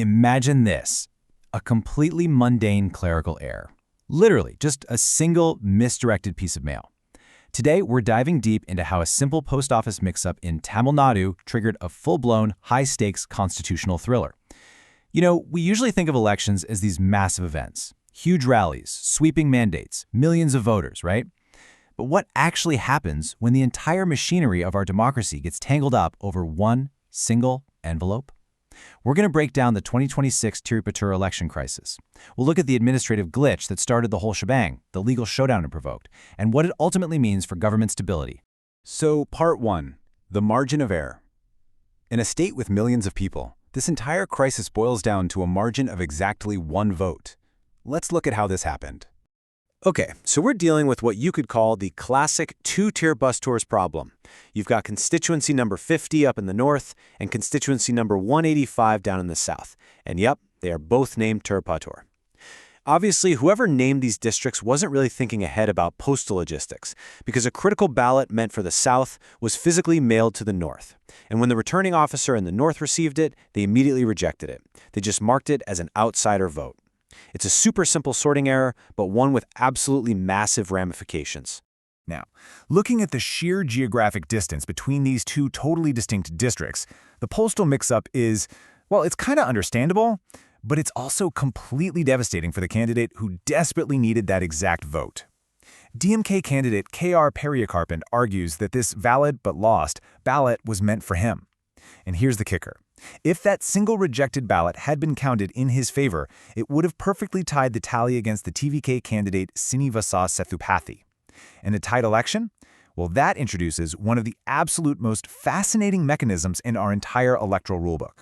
Imagine this, a completely mundane clerical error. Literally, just a single misdirected piece of mail. Today, we're diving deep into how a simple post office mix-up in Tamil Nadu triggered a full-blown, high-stakes constitutional thriller. You know, we usually think of elections as these massive events. Huge rallies, sweeping mandates, millions of voters, right? But what actually happens when the entire machinery of our democracy gets tangled up over one single envelope? We're going to break down the 2026 Tiruppattur election crisis. We'll look at the administrative glitch that started the whole shebang, the legal showdown it provoked, and what it ultimately means for government stability. So, Part 1. The margin of error. In a state with millions of people, this entire crisis boils down to a margin of exactly one vote. Let's look at how this happened. Okay, so we're dealing with what you could call the classic two-tier bus tours problem. You've got constituency number 50 up in the north and constituency number 185 down in the south. And yep, they are both named Tiruppattur. Obviously, whoever named these districts wasn't really thinking ahead about postal logistics, because a critical ballot meant for the south was physically mailed to the north. And when the returning officer in the north received it, they immediately rejected it. They just marked it as an outsider vote. It's a super simple sorting error, but one with absolutely massive ramifications. Now, looking at the sheer geographic distance between these two totally distinct districts, the postal mix-up is, well, it's kind of understandable, but it's also completely devastating for the candidate who desperately needed that exact vote. DMK candidate K.R. Periyakarpan argues that this valid but lost ballot was meant for him. And here's the kicker. If that single rejected ballot had been counted in his favor, it would have perfectly tied the tally against the TVK candidate Srinivasa Sethupathi. And a tied election? Well, that introduces one of the absolute most fascinating mechanisms in our entire electoral rulebook.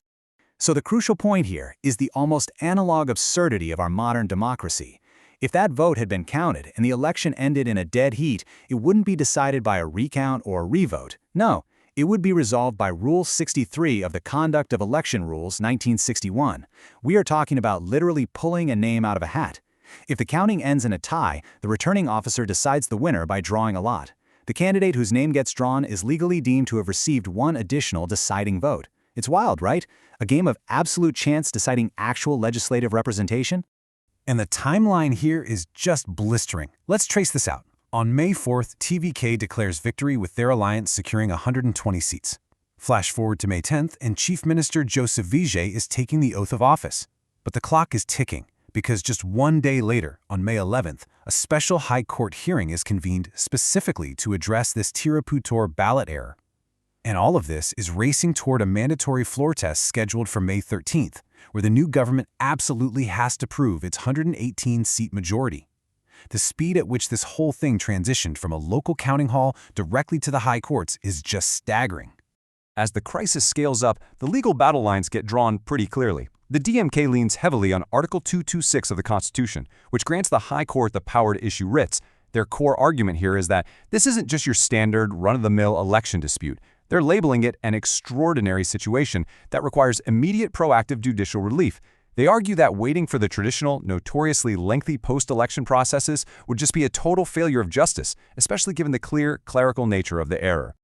So the crucial point here is the almost analog absurdity of our modern democracy. If that vote had been counted and the election ended in a dead heat, it wouldn't be decided by a recount or a revote. No. It would be resolved by Rule 63 of the Conduct of Election Rules 1961. We are talking about literally pulling a name out of a hat. If the counting ends in a tie, the returning officer decides the winner by drawing a lot. The candidate whose name gets drawn is legally deemed to have received one additional deciding vote. It's wild, right? A game of absolute chance deciding actual legislative representation? And the timeline here is just blistering. Let's trace this out. On May 4th, TVK declares victory with their alliance securing 120 seats. Flash forward to May 10th, and Chief Minister Joseph Vijay is taking the oath of office. But the clock is ticking, because just one day later, on May 11th, a special High Court hearing is convened specifically to address this Tiruppattur ballot error. And all of this is racing toward a mandatory floor test scheduled for May 13th, where the new government absolutely has to prove its 118-seat majority. The speed at which this whole thing transitioned from a local counting hall directly to the high courts is just staggering. As the crisis scales up, the legal battle lines get drawn pretty clearly. The DMK leans heavily on Article 226 of the Constitution, which grants the High Court the power to issue writs. Their core argument here is that this isn't just your standard run-of-the-mill election dispute. They're labeling it an extraordinary situation that requires immediate proactive judicial relief. They argue that waiting for the traditional, notoriously lengthy post-election processes would just be a total failure of justice, especially given the clear, clerical nature of the error.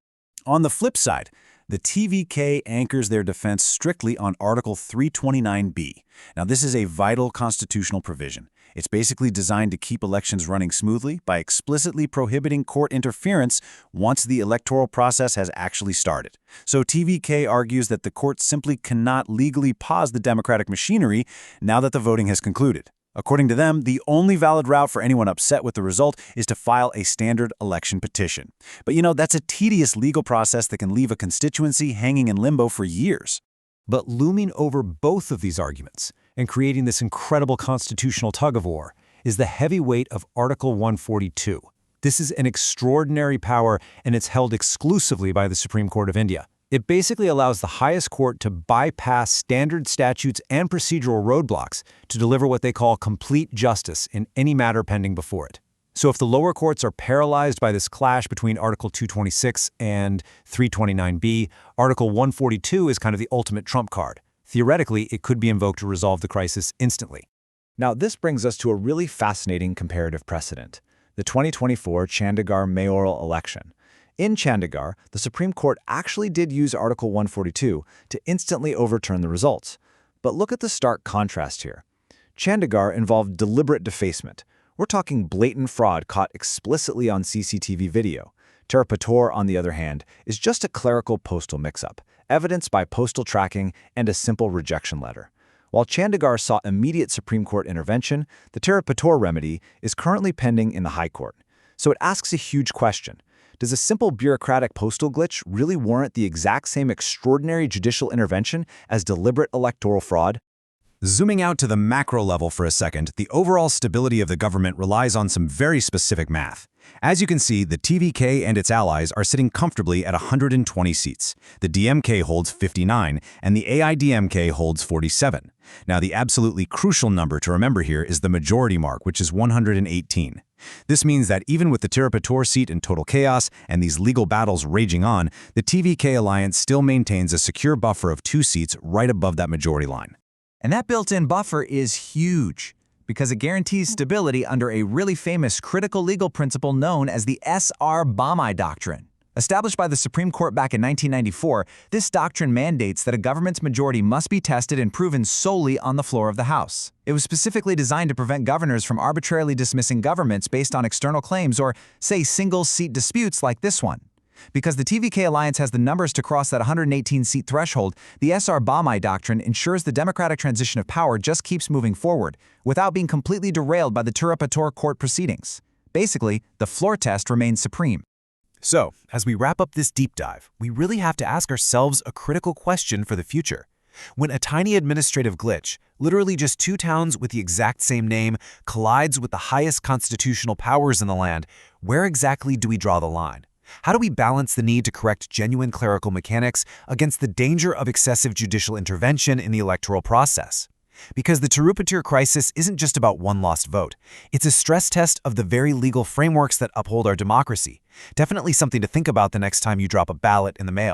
On the flip side, the TVK anchors their defense strictly on Article 329B. Now, this is a vital constitutional provision. It's basically designed to keep elections running smoothly by explicitly prohibiting court interference once the electoral process has actually started. So TVK argues that the court simply cannot legally pause the democratic machinery now that the voting has concluded. According to them, the only valid route for anyone upset with the result is to file a standard election petition. But that's a tedious legal process that can leave a constituency hanging in limbo for years. But looming over both of these arguments and creating this incredible constitutional tug-of-war is the heavy weight of Article 142. This is an extraordinary power, and it's held exclusively by the Supreme Court of India. It basically allows the highest court to bypass standard statutes and procedural roadblocks to deliver what they call complete justice in any matter pending before it. So if the lower courts are paralyzed by this clash between Article 226 and 329B, Article 142 is kind of the ultimate trump card. Theoretically, it could be invoked to resolve the crisis instantly. Now, this brings us to a really fascinating comparative precedent, the 2024 Chandigarh mayoral election. In Chandigarh, the Supreme Court actually did use Article 142 to instantly overturn the results. But look at the stark contrast here. Chandigarh involved deliberate defacement. We're talking blatant fraud caught explicitly on CCTV video. Tiruppattur, on the other hand, is just a clerical postal mix-up, evidenced by postal tracking and a simple rejection letter. While Chandigarh sought immediate Supreme Court intervention, the Tiruppattur remedy is currently pending in the High Court. So it asks a huge question. Does a simple bureaucratic postal glitch really warrant the exact same extraordinary judicial intervention as deliberate electoral fraud? Zooming out to the macro level for a second, the overall stability of the government relies on some very specific math. As you can see, the TVK and its allies are sitting comfortably at 120 seats. The DMK holds 59, and the AIDMK holds 47. Now, the absolutely crucial number to remember here is the majority mark, which is 118. This means that even with the Tiruppattur seat in total chaos and these legal battles raging on, the TVK alliance still maintains a secure buffer of 2 seats right above that majority line. And that built-in buffer is huge, because it guarantees stability under a really famous critical legal principle known as the S.R. Bommai Doctrine. Established by the Supreme Court back in 1994, this doctrine mandates that a government's majority must be tested and proven solely on the floor of the House. It was specifically designed to prevent governors from arbitrarily dismissing governments based on external claims or, say, single-seat disputes like this one. Because the TVK alliance has the numbers to cross that 118-seat threshold, the S.R. Bommai Doctrine ensures the democratic transition of power just keeps moving forward, without being completely derailed by the Tiruppattur court proceedings. Basically, the floor test remains supreme. So, as we wrap up this deep dive, we really have to ask ourselves a critical question for the future. When a tiny administrative glitch, literally just 2 towns with the exact same name, collides with the highest constitutional powers in the land, where exactly do we draw the line? How do we balance the need to correct genuine clerical mechanics against the danger of excessive judicial intervention in the electoral process? Because the Tiruppattur crisis isn't just about one lost vote. It's a stress test of the very legal frameworks that uphold our democracy. Definitely something to think about the next time you drop a ballot in the mail.